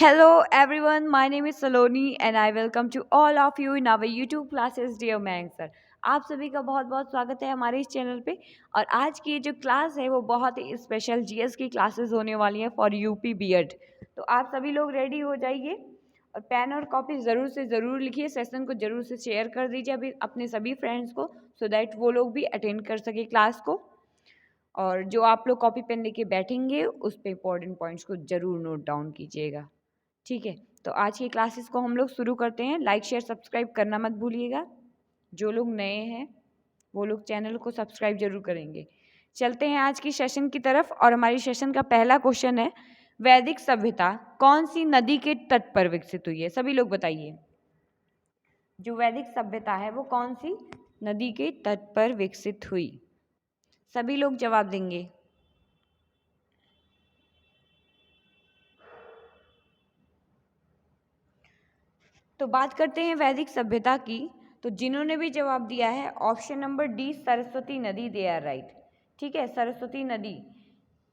Hello everyone, my name is Saloni and I welcome to all of you in our YouTube classes Dear Mayank sir। आप सभी का बहुत बहुत स्वागत है हमारे इस चैनल पे। और आज की जो क्लास है वो बहुत ही स्पेशल जीएस की क्लासेस होने वाली है फॉर यूपी बीएड। तो आप सभी लोग रेडी हो जाइए और पेन और कॉपी ज़रूर से ज़रूर लिखिए। सेशन को ज़रूर से शेयर कर दीजिए अभी अपने सभी फ्रेंड्स को, सो दैट वो लोग भी अटेंड कर सके क्लास को। और जो आप लोग कॉपी पेन लेके बैठेंगे उस पे इंपॉर्टेंट पॉइंट्स को ज़रूर नोट डाउन कीजिएगा। ठीक है, तो आज की क्लासेस को हम लोग शुरू करते हैं। लाइक शेयर सब्सक्राइब करना मत भूलिएगा। जो लोग नए हैं वो लोग चैनल को सब्सक्राइब जरूर करेंगे। चलते हैं आज की सेशन की तरफ। और हमारी सेशन का पहला क्वेश्चन है, वैदिक सभ्यता कौन सी नदी के तट पर विकसित हुई है? सभी लोग बताइए, जो वैदिक सभ्यता है वो कौन सी नदी के तट पर विकसित हुई? सभी लोग जवाब देंगे। तो बात करते हैं वैदिक सभ्यता की। तो जिन्होंने भी जवाब दिया है ऑप्शन नंबर डी सरस्वती नदी, दे आर राइट। ठीक है, सरस्वती नदी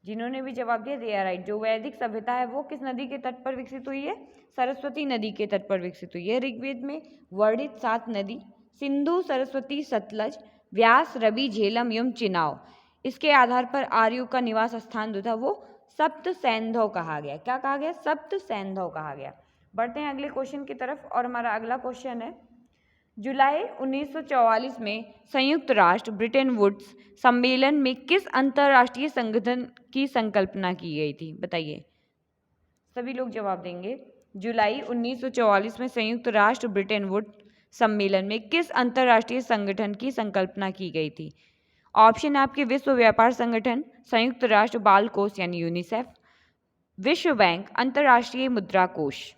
जिन्होंने भी जवाब दिया दे आर राइट। जो वैदिक सभ्यता है वो किस नदी के तट पर विकसित हुई है? सरस्वती नदी के तट पर विकसित हुई है। ऋग्वेद में वर्णित 7 नदी सिंधु, सरस्वती, सतलज, व्यास, रवि, झेलम एवं चिनाव, इसके आधार पर आर्यों का निवास स्थान जो था वो सप्त सैंधव कहा गया। क्या कहा गया? सप्त सैंधव कहा गया। बढ़ते हैं अगले क्वेश्चन की तरफ। और हमारा अगला क्वेश्चन है, जुलाई 1944 में संयुक्त राष्ट्र ब्रिटेन वुड्स सम्मेलन में किस अंतर्राष्ट्रीय संगठन की संकल्पना की गई थी? बताइए, सभी लोग जवाब देंगे। जुलाई 1944 में संयुक्त राष्ट्र ब्रिटेन वुड्स सम्मेलन में किस अंतर्राष्ट्रीय संगठन की संकल्पना की गई थी? ऑप्शन है आपके विश्व व्यापार संगठन, संयुक्त राष्ट्र बाल कोष यानी यूनिसेफ, विश्व बैंक, अंतर्राष्ट्रीय मुद्रा कोष।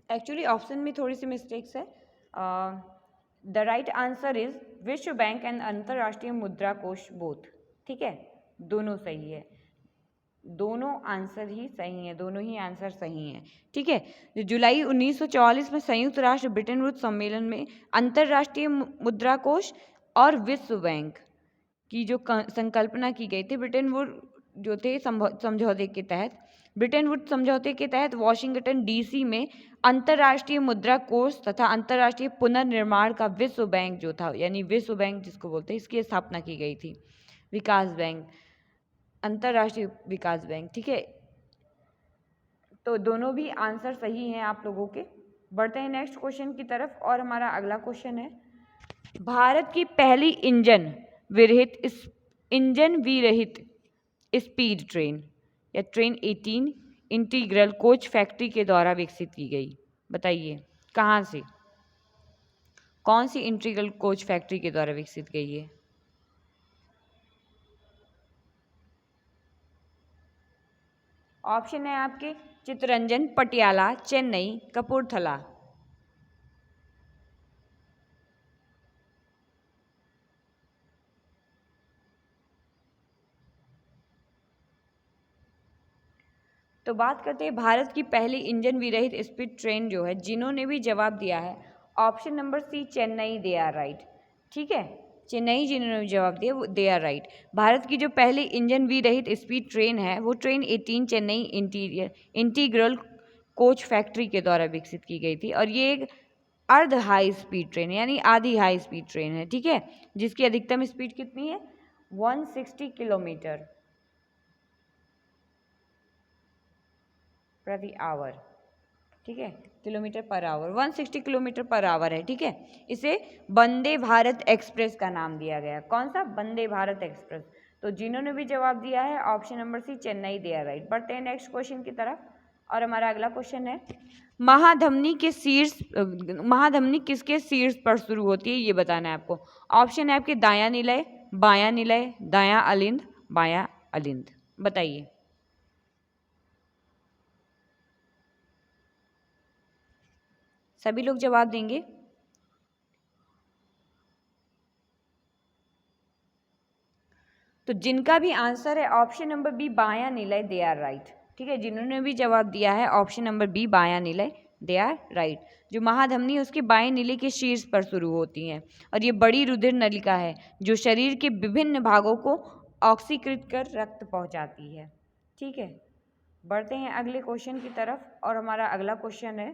एक्चुअली ऑप्शन में थोड़ी सी मिस्टेक्स है। द राइट आंसर इज विश्व बैंक एंड अंतर्राष्ट्रीय मुद्रा कोष बोथ। ठीक है, दोनों सही है, दोनों आंसर ही सही है, दोनों ही आंसर सही हैं। ठीक है, जुलाई 1944 में संयुक्त राष्ट्र ब्रिटेन वुड्स सम्मेलन में अंतर्राष्ट्रीय मुद्रा कोष और विश्व बैंक की जो संकल्पना की गई थी ब्रिटेन वुड जो थे समझौते के तहत, ब्रिटेन वुड समझौते के तहत वॉशिंगटन डीसी में अंतर्राष्ट्रीय मुद्रा कोष तथा अंतर्राष्ट्रीय पुनर्निर्माण का विश्व बैंक जो था, यानी विश्व बैंक जिसको बोलते हैं, इसकी स्थापना की गई थी। विकास बैंक, अंतर्राष्ट्रीय विकास बैंक। ठीक है, तो दोनों भी आंसर सही हैं आप लोगों के। बढ़ते हैं नेक्स्ट क्वेश्चन की तरफ। और हमारा अगला क्वेश्चन है, भारत की पहली इंजन विरहित स्पीड ट्रेन या ट्रेन 18 इंटीग्रल कोच फैक्ट्री के द्वारा विकसित की गई। बताइए कहाँ से, कौन सी इंटीग्रल कोच फैक्ट्री के द्वारा विकसित गई है? ऑप्शन है आपके चित्तरंजन, पटियाला, चेन्नई, कपूरथला। तो बात करते हैं भारत की पहली इंजन विरहित स्पीड ट्रेन जो है, जिन्होंने भी जवाब दिया है option number C Chennai, they are right. ठीक है, चेन्नई जिन्होंने भी जवाब दिया वो दे आर राइट। भारत की जो पहली इंजन विरहित स्पीड ट्रेन है वो train 18 Chennai integral coach factory के द्वारा विकसित की गई थी। और ये एक अर्ध हाई स्पीड ट्रेन यानी आधी हाई स्पीड ट्रेन है। ठीक है, जिसकी अधिकतम स्पीड कितनी है? 160 किलोमीटर प्रति आवर। ठीक है, kilometre per hour, 160 kilometre per hour है। ठीक है, इसे वंदे भारत एक्सप्रेस का नाम दिया गया। कौन सा? वंदे भारत एक्सप्रेस। तो जिन्होंने भी जवाब दिया है option number C Chennai, they are right. बढ़ते हैं नेक्स्ट क्वेश्चन की तरफ। और हमारा अगला क्वेश्चन है, महाधमनी किसके शीर्ष पर शुरू होती है ये बताना है आपको। ऑप्शन है आपके दायां निलय, बायां निलय, दायां अलिंद, बायां अलिंद। बताइए, सभी लोग जवाब देंगे। तो जिनका भी आंसर है ऑप्शन नंबर बी बायां निलय, दे आर राइट। ठीक है, जिन्होंने भी जवाब दिया है ऑप्शन नंबर बी बायां निलय, दे आर राइट। जो महाधमनी है उसके बाएं नीले के शीर्ष पर शुरू होती हैं और ये बड़ी रुधिर नलिका है जो शरीर के विभिन्न भागों को ऑक्सीकृत कर रक्त पहुंचाती है। ठीक है, बढ़ते हैं अगले क्वेश्चन की तरफ और हमारा अगला क्वेश्चन है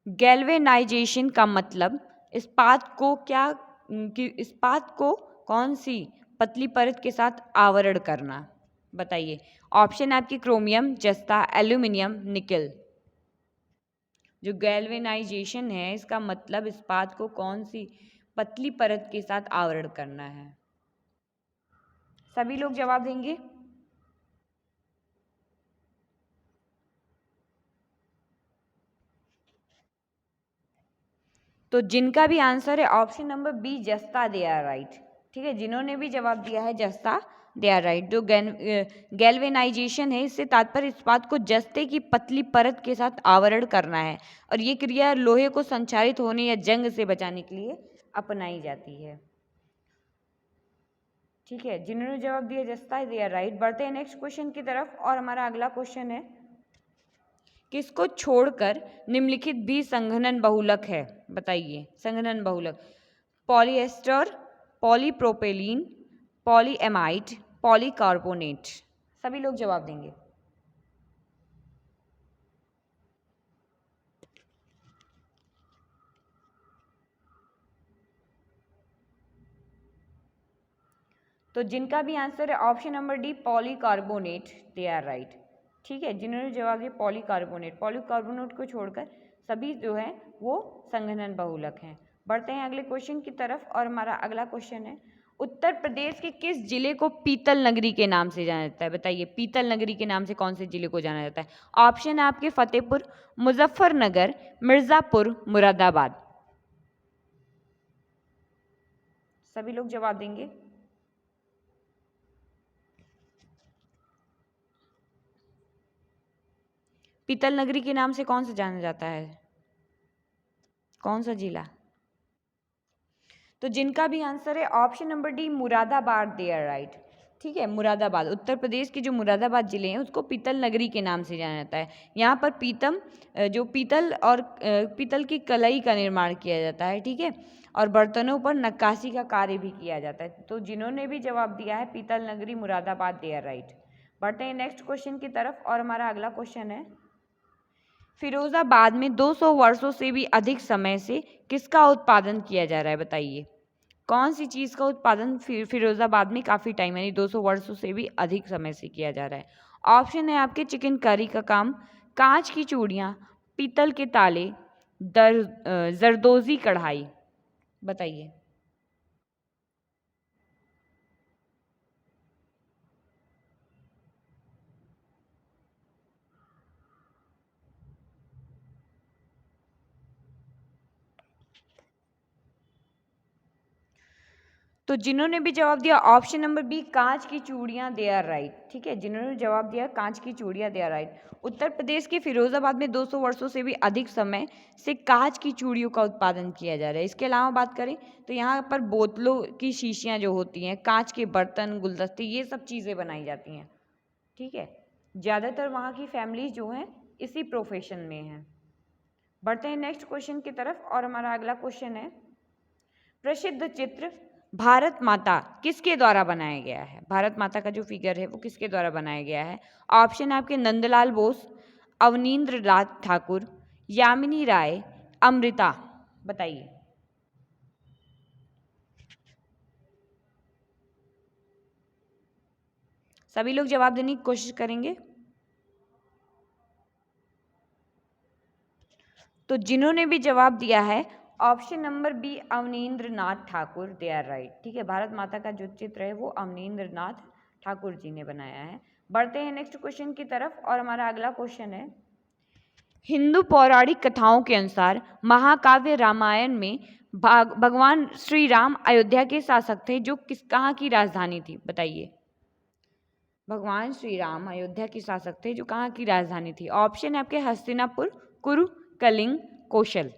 गैल्वेनाइजेशन का मतलब इस्पात को कौन सी पतली परत के साथ आवरण करना। बताइए, ऑप्शन आपकी क्रोमियम, जस्ता, एल्यूमिनियम, निकल। जो गैल्वेनाइजेशन है इसका मतलब इस्पात को कौन सी पतली परत के साथ आवरण करना है। सभी लोग जवाब देंगे। तो जिनका भी आंसर है ऑप्शन नंबर बी जस्ता, दे आर राइट। ठीक है, जिन्होंने भी जवाब दिया है जस्ता, दे आर राइट। जो गैल्वेनाइजेशन है इससे तात्पर्य इस्पात को जस्ते की पतली परत के साथ आवरण करना है और ये क्रिया लोहे को संचारित होने या जंग से बचाने के लिए अपनाई जाती है। ठीक है, जिन्होंने जवाब दिया जस्ता, दे आर राइट। बढ़ते हैं नेक्स्ट क्वेश्चन की तरफ और हमारा अगला क्वेश्चन है किसको छोड़कर निम्नलिखित भी संघनन बहुलक है। बताइए, संघनन बहुलक पॉलीएस्टर, पॉलीप्रोपेलीन, पॉलीएमाइड, पॉलीकार्बोनेट। सभी लोग जवाब देंगे। तो जिनका भी आंसर है option number D polycarbonate, they are right. ठीक है, जिन्होंने जवाब दिया पॉलीकार्बोनेट को छोड़कर सभी जो है वो संघनन बहुलक हैं। बढ़ते हैं अगले क्वेश्चन की तरफ और हमारा अगला क्वेश्चन है उत्तर प्रदेश के किस जिले को पीतल नगरी के नाम से जाना जाता है। बताइए, पीतल नगरी के नाम से कौन से जिले को जाना जाता है। ऑप्शन है आपके फतेहपुर, मुजफ्फरनगर, मिर्जापुर, मुरादाबाद। सभी लोग जवाब देंगे। पीतल नगरी के नाम से कौन सा जाना जाता है, कौन सा जिला। तो जिनका भी आंसर है option number D Moradabad, they are right. ठीक है, मुरादाबाद, उत्तर प्रदेश के जो मुरादाबाद जिले हैं उसको पीतल नगरी के नाम से जाना जाता है। यहाँ पर पीतल की कलई का निर्माण किया जाता है। ठीक है, और बर्तनों पर नक्काशी का कार्य भी किया जाता है। तो जिन्होंने भी जवाब दिया है पीतल नगरी मुरादाबाद, दे आर राइट। बढ़ते हैं नेक्स्ट क्वेश्चन की तरफ और हमारा अगला क्वेश्चन है फिरोजाबाद में 200 वर्षों से भी अधिक समय से किसका उत्पादन किया जा रहा है। बताइए, कौन सी चीज़ का उत्पादन फिरोजाबाद में काफ़ी टाइम यानी 200 वर्षों से भी अधिक समय से किया जा रहा है। ऑप्शन है आपके चिकनकारी का काम, कांच की चूड़ियाँ, पीतल के ताले, जरदोजी कढ़ाई। बताइए। तो जिन्होंने भी जवाब दिया ऑप्शन नंबर बी कांच की चूड़ियां, दे आर राइट। ठीक है, जिन्होंने जवाब दिया कांच की चूड़ियां, दे आर राइट। उत्तर प्रदेश के फिरोजाबाद में 200 वर्षों से भी अधिक समय से कांच की चूड़ियों का उत्पादन किया जा रहा है। इसके अलावा बात करें तो यहाँ पर बोतलों की शीशियाँ जो होती हैं, कांच के बर्तन, गुलदस्ते, ये सब चीज़ें बनाई जाती हैं। ठीक है, ज़्यादातर वहाँ की फैमिलीज जो हैं इसी प्रोफेशन में हैं। बढ़ते हैं नेक्स्ट क्वेश्चन की तरफ और हमारा अगला क्वेश्चन है प्रसिद्ध चित्र भारत माता किसके द्वारा बनाया गया है। भारत माता का जो फिगर है वो किसके द्वारा बनाया गया है। ऑप्शन है आपके नंदलाल बोस, अवनींद्र नाथ ठाकुर, यामिनी राय, अमृता। बताइए। सभी लोग जवाब देने की कोशिश करेंगे। तो जिन्होंने भी जवाब दिया है option number B Abanindra Nath Thakur, they are right. ठीक है, भारत माता का जो चित्र है वो अवनींद्र नाथ ठाकुर जी ने बनाया है। बढ़ते हैं नेक्स्ट क्वेश्चन की तरफ और हमारा अगला क्वेश्चन है हिंदू पौराणिक कथाओं के अनुसार महाकाव्य रामायण में भगवान श्री राम अयोध्या के शासक थे जो कहाँ की राजधानी थी। बताइए, भगवान श्री राम अयोध्या के शासक थे जो कहाँ की राजधानी थी। ऑप्शन है आपके हस्तिनापुर, कुरु, कलिंग, कौशल।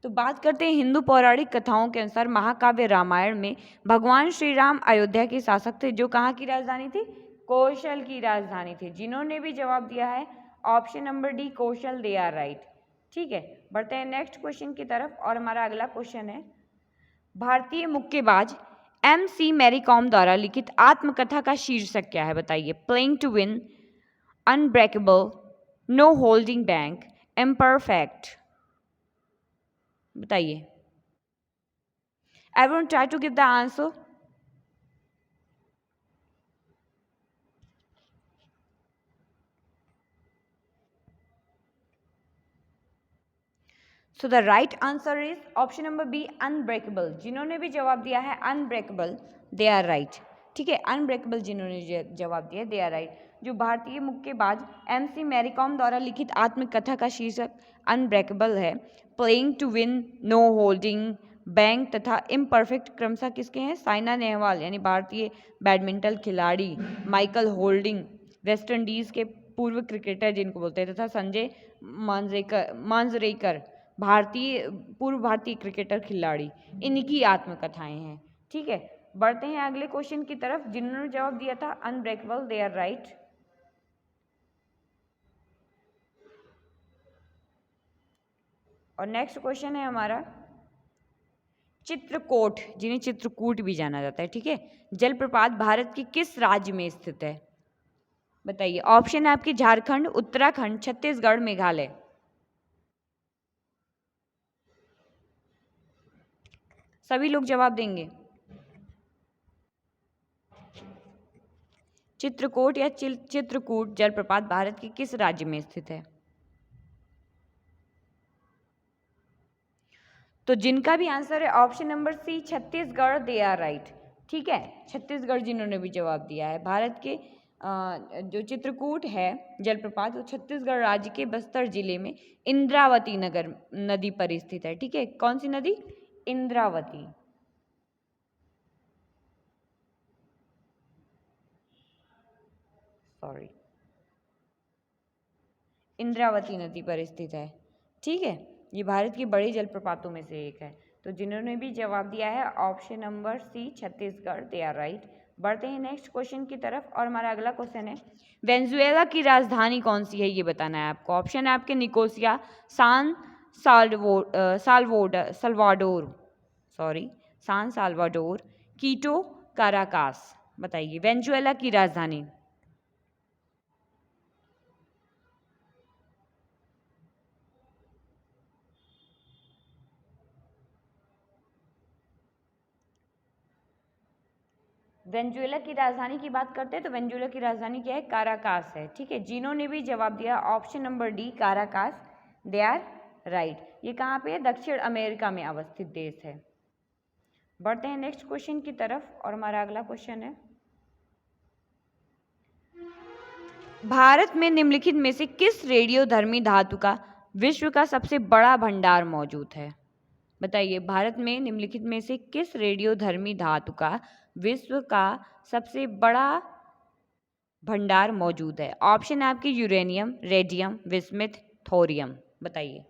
तो बात करते हैं हिंदू पौराणिक कथाओं के अनुसार महाकाव्य रामायण में भगवान श्री राम अयोध्या के शासक थे, जो कहाँ की राजधानी थी? कौशल की राजधानी थी। जिन्होंने भी जवाब दिया है option number D Kaushal, they are right. ठीक है, बढ़ते हैं नेक्स्ट क्वेश्चन की तरफ और हमारा अगला क्वेश्चन है भारतीय मुक्केबाज MC मैरी कॉम द्वारा लिखित आत्मकथा का शीर्षक क्या है? बताइए। Playing to win, unbreakable, no holding back, imperfect. बताइए। Everyone try to give the answer. So the right answer is option number B, unbreakable. जिन्होंने भी जवाब दिया है unbreakable, they are right. ठीक है, unbreakable जिन्होंने जवाब दिया they are right. जो भारतीय मुक्केबाज MC मैरी कॉम द्वारा लिखित आत्मकथा का शीर्षक अनब्रेकेबल है, playing to win, no holding bank तथा इम्परफेक्ट क्रमशः किसके हैं? साइना नेहवाल यानी भारतीय बैडमिंटन खिलाड़ी, माइकल होल्डिंग वेस्ट इंडीज के पूर्व क्रिकेटर जिनको बोलते हैं, तथा संजय मांजरेकर पूर्व भारतीय क्रिकेटर खिलाड़ी, इनकी आत्मकथाएं हैं। ठीक है, बढ़ते हैं अगले क्वेश्चन की तरफ। जिन्होंने जवाब दिया था अनब्रेकेबल, दे आर राइट। और नेक्स्ट क्वेश्चन है हमारा चित्रकूट, जिन्हें चित्रकूट भी जाना जाता है। ठीक है, जलप्रपात भारत के किस राज्य में स्थित है? बताइए। ऑप्शन है आपके झारखंड, उत्तराखंड, छत्तीसगढ़, मेघालय। सभी लोग जवाब देंगे। चित्रकूट या चित्रकूट जलप्रपात भारत के किस राज्य में स्थित है? तो जिनका भी आंसर है option number C Chhattisgarh, they are right. ठीक है, छत्तीसगढ़ जिन्होंने भी जवाब दिया है। भारत के जो चित्रकूट है जलप्रपात, वो छत्तीसगढ़ राज्य के बस्तर जिले में इंद्रावती नगर नदी पर स्थित है। ठीक है, कौन सी नदी? इंद्रावती। सॉरी, इंद्रावती नदी पर स्थित है। ठीक है, ये भारत की बड़ी जलप्रपातों में से एक है। तो जिन्होंने भी जवाब दिया है option number C Chhattisgarh, they are right. बढ़ते हैं नेक्स्ट क्वेश्चन की तरफ और हमारा अगला क्वेश्चन है वेनेजुएला की राजधानी कौन सी है, ये बताना है आपको। ऑप्शन है आपके निकोसिया, सान साल्वाडोर, कीटो, काराकास। बताइए वेनेजुएला की राजधानी। वेनेजुएला की राजधानी की बात करते हैं तो वेनेजुएला की राजधानी क्या है? काराकास है। ठीक है, जिन्होंने भी जवाब दिया option number D Caracas, they are right. ये कहाँ पे है? दक्षिण अमेरिका में अवस्थित देश है। बढ़ते हैं नेक्स्ट क्वेश्चन की तरफ और हमारा अगला क्वेश्चन है भारत में निम्नलिखित में से किस रेडियोधर्मी धातु का विश्व का सबसे बड़ा भंडार मौजूद है? बताइए, भारत में निम्नलिखित में से किस रेडियोधर्मी धातु का विश्व का सबसे बड़ा भंडार मौजूद है? ऑप्शन है आपके यूरेनियम, रेडियम, विस्मिथ, थोरियम। बताइए।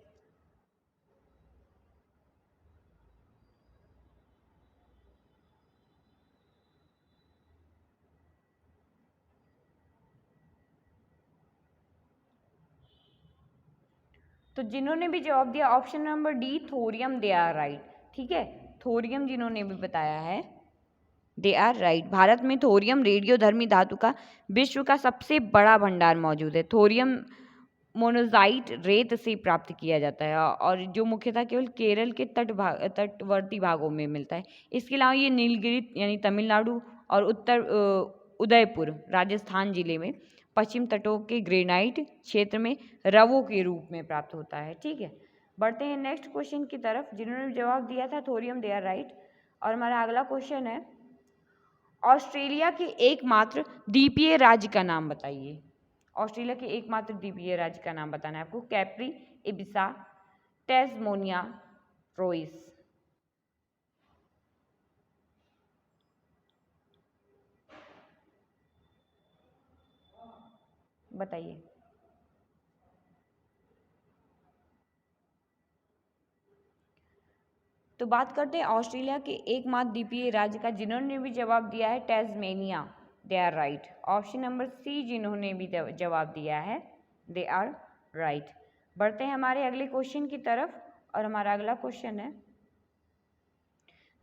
तो जिन्होंने भी जवाब दिया option number D thorium, they are right. ठीक है, थोरियम जिन्होंने भी बताया है दे आर राइट। भारत में थोरियम रेडियोधर्मी धातु का विश्व का सबसे बड़ा भंडार मौजूद है। थोरियम मोनोजाइट रेत से प्राप्त किया जाता है और जो मुख्यतः केवल केरल के तटवर्ती भागों में मिलता है। इसके अलावा ये नीलगिरी यानी तमिलनाडु और उदयपुर राजस्थान जिले में पश्चिम तटों के ग्रेनाइट क्षेत्र में रवों के रूप में प्राप्त होता है। ठीक है, बढ़ते हैं नेक्स्ट क्वेश्चन की तरफ। जिन्होंने जवाब दिया था थोरियम, दे आर राइट। और हमारा अगला क्वेश्चन है ऑस्ट्रेलिया के एकमात्र द्वीपीय राज्य का नाम बताइए। ऑस्ट्रेलिया के एकमात्र द्वीपीय राज्य का नाम बताना है आपको। कैप्री, इबिसा, टेस्मोनिया, रोइस। बताइए। तो बात करते हैं ऑस्ट्रेलिया के एकमात्र द्वीपीय राज्य का, जिन्होंने भी जवाब दिया है Tasmania, they are right. Option number C जिन्होंने भी जवाब दिया है, दे आर राइट। बढ़ते हैं हमारे अगले क्वेश्चन की तरफ, और हमारा अगला क्वेश्चन है,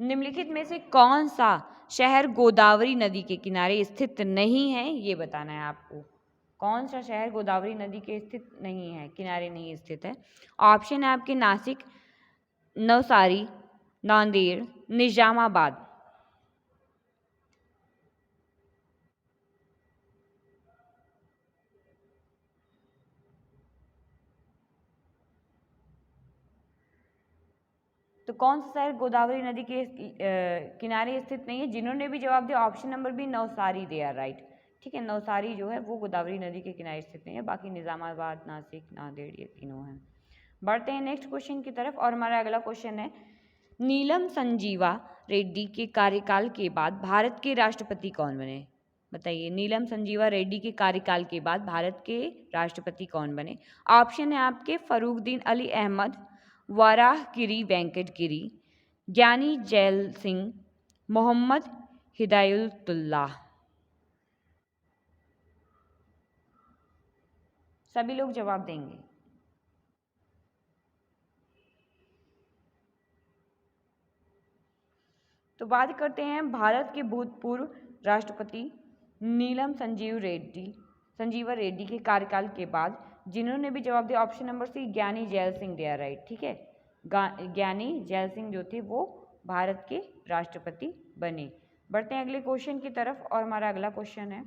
निम्नलिखित में से कौन सा शहर गोदावरी नदी के किनारे स्थित नहीं है, ये बताना है आपको। कौन सा शहर गोदावरी नदी के स्थित नहीं है, किनारे नहीं स्थित है। ऑप्शन है आपके नासिक, नवसारी, नांदेड़, निजामाबाद। तो कौन सा शहर गोदावरी नदी के किनारे स्थित नहीं है, जिन्होंने भी जवाब दिया option number B Navsari, they are right. ठीक है, नवसारी जो है वो गोदावरी नदी के किनारे स्थित नहीं है, बाकी निजामाबाद, नासिक, नांदेड़ ये तीनों हैं। बढ़ते हैं नेक्स्ट क्वेश्चन की तरफ, और हमारा अगला क्वेश्चन है, नीलम संजीवा रेड्डी के कार्यकाल के बाद भारत के राष्ट्रपति कौन बने? बताइए, नीलम संजीवा रेड्डी के कार्यकाल के बाद भारत के राष्ट्रपति कौन बने? ऑप्शन है आपके फरूखदीन अली अहमद, वराहगिरी वेंकटगिरी, ज्ञानी जैल सिंह, मोहम्मद हिदायतुल्लाह। सभी लोग जवाब देंगे। तो बात करते हैं भारत के भूतपूर्व राष्ट्रपति नीलम संजीवा रेड्डी के कार्यकाल के बाद, जिन्होंने भी जवाब दिया option number C Giani Zail Singh, they are right. ठीक है, ज्ञानी जैल सिंह जो थे वो भारत के राष्ट्रपति बने। बढ़ते हैं अगले क्वेश्चन की तरफ, और हमारा अगला क्वेश्चन है,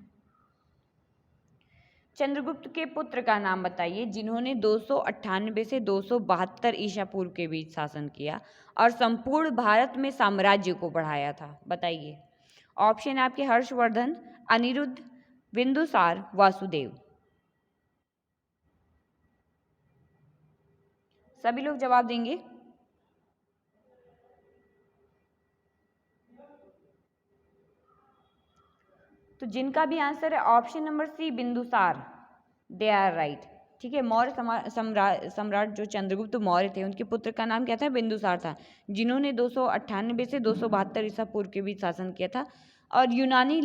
चंद्रगुप्त के पुत्र का नाम बताइए, जिन्होंने 298 से 272 ईसा पूर्व के बीच शासन किया और संपूर्ण भारत में साम्राज्य को बढ़ाया था। बताइए, ऑप्शन है आपके हर्षवर्धन, अनिरुद्ध, बिंदुसार, वासुदेव। सभी लोग जवाब देंगे। तो जिनका भी आंसर है option number C Bindusara, they are right. ठीक है, मौर्य सम्राट जो चंद्रगुप्त मौर्य थे, उनके पुत्र का नाम क्या था? बिंदुसार था, जिन्होंने 298 से 272 ईसा पूर्व के बीच शासन किया था। और यूनानी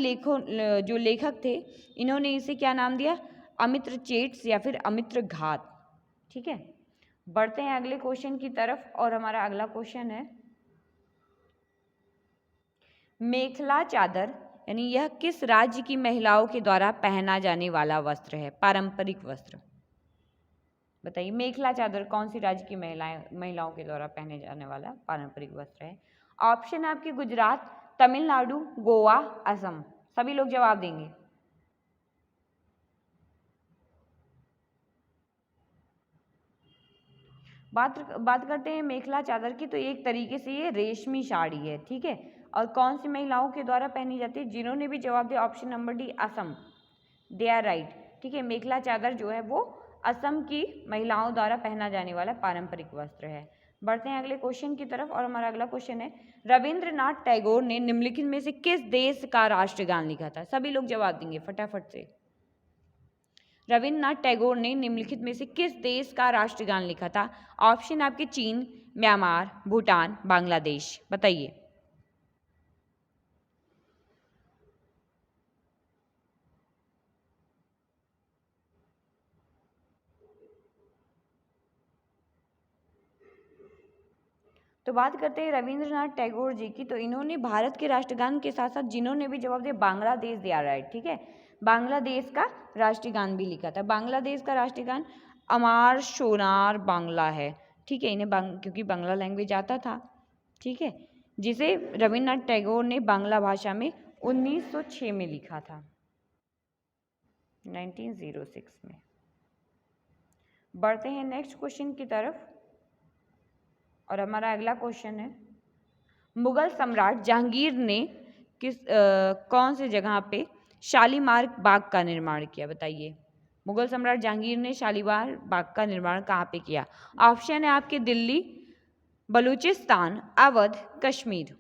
जो लेखक थे, इन्होंने इसे क्या नाम दिया? अमित्र चेट्स या फिर अमित्र घात। ठीक है, बढ़ते हैं अगले क्वेश्चन की तरफ, और हमारा अगला क्वेश्चन है, मेखला चादर यानी यह किस राज्य की महिलाओं के द्वारा पहना जाने वाला वस्त्र है, पारंपरिक वस्त्र? बताइए, मेखला चादर कौन सी राज्य की महिलाओं के द्वारा पहने जाने वाला पारंपरिक वस्त्र है? ऑप्शन है आपके गुजरात, तमिलनाडु, गोवा, असम। सभी लोग जवाब देंगे। बात करते हैं मेखला चादर की, तो एक तरीके से ये रेशमी साड़ी है। ठीक है, और कौन सी महिलाओं के द्वारा पहनी जाती है? जिन्होंने भी जवाब दिया option number D Assam, they are right. ठीक है, मेखला चादर जो है वो असम की महिलाओं द्वारा पहना जाने वाला पारंपरिक वस्त्र है। बढ़ते हैं अगले क्वेश्चन की तरफ, और हमारा अगला क्वेश्चन है, रविंद्रनाथ टैगोर ने निम्नलिखित में से किस देश का राष्ट्रगान लिखा था? सभी लोग जवाब देंगे फटाफट से। रविंद्रनाथ टैगोर ने निम्नलिखित में से किस देश का राष्ट्रगान लिखा था? ऑप्शन आपके चीन, म्यांमार, भूटान, बांग्लादेश। बताइए। तो बात करते हैं रविंद्रनाथ टैगोर जी की, तो इन्होंने भारत के राष्ट्रगान के साथ साथ जिन्होंने भी जवाब दिया बांग्लादेश, दिया राइट। ठीक है, बांग्लादेश का राष्ट्रगान भी लिखा था। बांग्लादेश का राष्ट्रगान अमार सोनार बांग्ला है। ठीक है, इन्हें क्योंकि बांग्ला लैंग्वेज आता था। ठीक है, जिसे रविंद्रनाथ टैगोर ने बांग्ला भाषा में 1906 में लिखा था, 1906 में। बढ़ते हैं नेक्स्ट क्वेश्चन की तरफ, और हमारा अगला क्वेश्चन है, मुगल सम्राट जहांगीर ने कौन सी जगह पे शालीमार बाग का निर्माण किया? बताइए, मुगल सम्राट जहांगीर ने शालीमार बाग का निर्माण कहाँ पे किया? ऑप्शन है आपके Delhi, Balochistan, Awadh, Kashmir.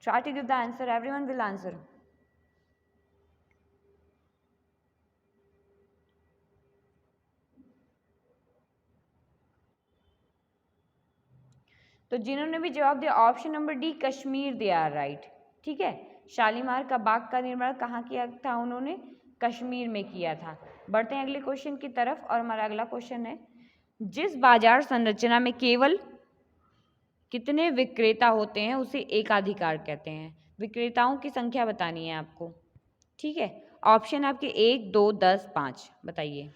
Try to give the answer. Everyone will answer. तो जिन्होंने भी जवाब दिया option number D Kashmir, they are right. ठीक है, शालीमार का बाग का निर्माण कहाँ किया था उन्होंने? कश्मीर में किया था। बढ़ते हैं अगले क्वेश्चन की तरफ और हमारा अगला क्वेश्चन है, जिस बाजार संरचना में केवल कितने विक्रेता होते हैं उसे एकाधिकार कहते हैं। विक्रेताओं की संख्या बतानी है आपको। ठीक है, ऑप्शन आपके 1, 2, 10, 5, बताइए।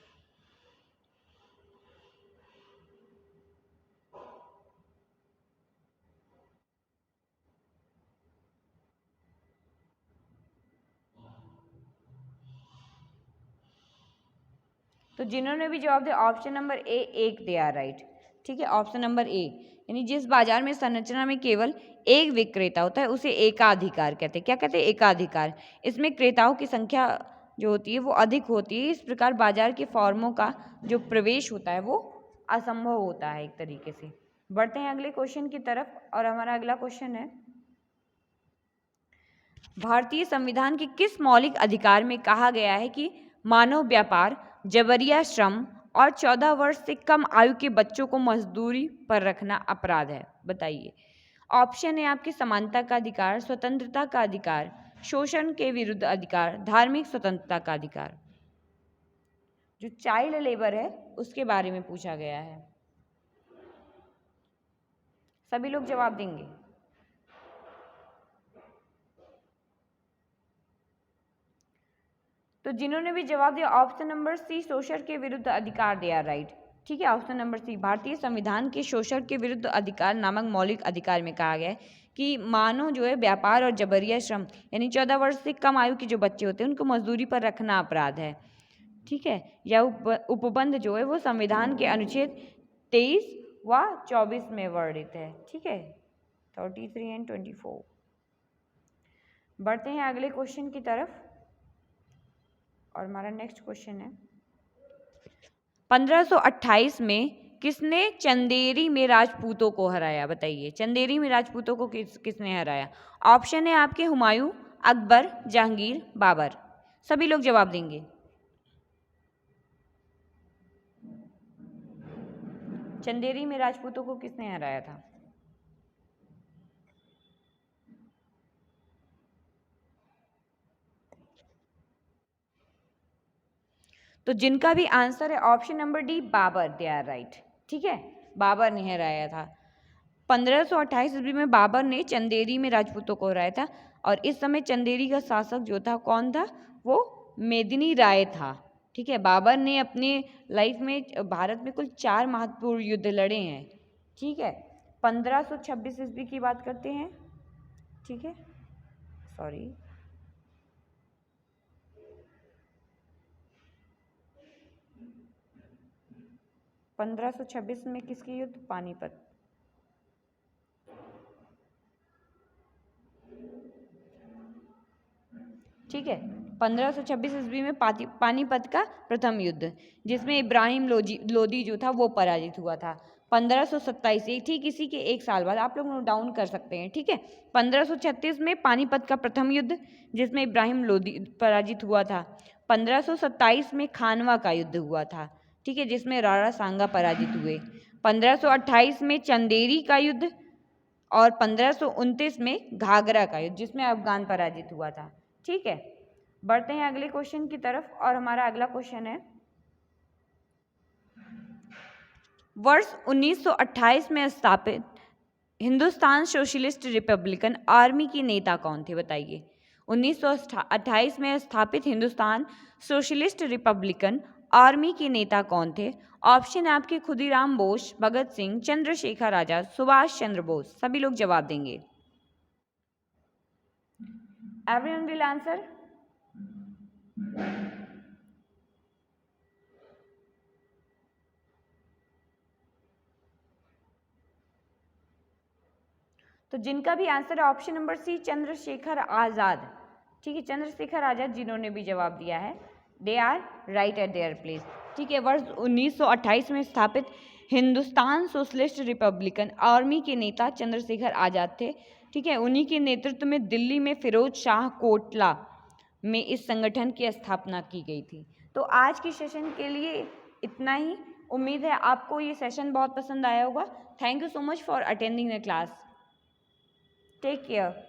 तो जिन्होंने भी जवाब दिया option number A, 1, they are right. ठीक है, ऑप्शन नंबर ए, यानी जिस बाजार में संरचना में केवल एक विक्रेता होता है उसे एकाधिकार कहते हैं। क्या कहते हैं? एकाधिकार। इसमें क्रेताओं की संख्या जो होती है वो अधिक होती है। इस प्रकार बाजार के फॉर्मों का जो प्रवेश होता है वो असंभव होता है एक तरीके से। बढ़ते हैं अगले क्वेश्चन की तरफ और हमारा अगला क्वेश्चन है, भारतीय संविधान के किस मौलिक अधिकार में कहा गया है कि मानव व्यापार, जबरिया श्रम और 14 वर्ष से कम आयु के बच्चों को मजदूरी पर रखना अपराध है? बताइए। ऑप्शन है आपके समानता का अधिकार, स्वतंत्रता का अधिकार, शोषण के विरुद्ध अधिकार, धार्मिक स्वतंत्रता का अधिकार। जो चाइल्ड लेबर है उसके बारे में पूछा गया है। सभी लोग जवाब देंगे। तो जिन्होंने भी जवाब दिया ऑप्शन नंबर सी, शोषण के विरुद्ध अधिकार, दिया राइट। ठीक है, ऑप्शन नंबर सी, भारतीय संविधान के शोषण के विरुद्ध अधिकार नामक मौलिक अधिकार में कहा गया है कि मानव जो है व्यापार और जबरिया श्रम यानी 14 वर्ष से कम आयु के जो बच्चे होते हैं उनको मजदूरी पर रखना अपराध है। ठीक है, यह उपबंध जो है वो संविधान के अनुच्छेद 23 व 24 में वर्णित है। ठीक है, 33 एंड 24। बढ़ते हैं अगले क्वेश्चन की तरफ और हमारा नेक्स्ट क्वेश्चन है, 1528 में किसने चंदेरी में राजपूतों को हराया? बताइए, चंदेरी में राजपूतों को किसने हराया? ऑप्शन है आपके हुमायूं, अकबर, जहांगीर, बाबर। सभी लोग जवाब देंगे। चंदेरी में राजपूतों को किसने हराया था? तो जिनका भी आंसर है option number D, Babur, they are right. ठीक है, बाबर ने हराया था। 1528 ईस्वी में बाबर ने चंदेरी में राजपूतों को हराया था और इस समय चंदेरी का शासक जो था कौन था? वो मेदिनी राय था। ठीक है, बाबर ने अपने लाइफ में भारत में कुल 4 महत्वपूर्ण युद्ध लड़े हैं। ठीक है, 1526 ईस्वी की बात करते हैं। ठीक है, सॉरी, 1526 में किसकी युद्ध? पानीपत। ठीक है, 1526 ईस्वी में पानीपत का प्रथम युद्ध जिसमें इब्राहिम लोदी जो था वो पराजित हुआ था। 1527 ठीक इसी के एक साल बाद, आप लोग नोट डाउन कर सकते हैं। ठीक है, 1536 में पानीपत का प्रथम युद्ध जिसमें इब्राहिम लोदी पराजित हुआ था। 1527 में खानवा का युद्ध हुआ था। ठीक है, जिसमें राणा सांगा पराजित हुए। 1528 में चंदेरी का युद्ध और 1529 में घाघरा का युद्ध जिसमें अफगान पराजित हुआ था। ठीक है, बढ़ते हैं अगले क्वेश्चन की तरफ और हमारा अगला क्वेश्चन है, वर्ष 1928 में स्थापित हिंदुस्तान सोशलिस्ट रिपब्लिकन आर्मी के नेता कौन थे? बताइए। 1928 में स्थापित हिंदुस्तान सोशलिस्ट रिपब्लिकन आर्मी के नेता कौन थे? ऑप्शन है आपके खुदीराम बोस, भगत सिंह, चंद्रशेखर आजाद, सुभाष चंद्र बोस। सभी लोग जवाब देंगे। Everyone will answer. तो जिनका भी आंसर है option number C, Chandrashekhar Azad. ठीक है, चंद्रशेखर आजाद जिन्होंने भी जवाब दिया है, they are right at their place. ठीक है, वर्ष 1928 में स्थापित हिंदुस्तान सोशलिस्ट रिपब्लिकन आर्मी के नेता चंद्रशेखर आजाद थे। ठीक है, उन्हीं के नेतृत्व में दिल्ली में फिरोज शाह कोटला में इस संगठन की स्थापना की गई थी। तो आज की सेशन के लिए इतना ही। उम्मीद है आपको ये सेशन बहुत पसंद आया होगा। Thank you so much for attending the class. Take care.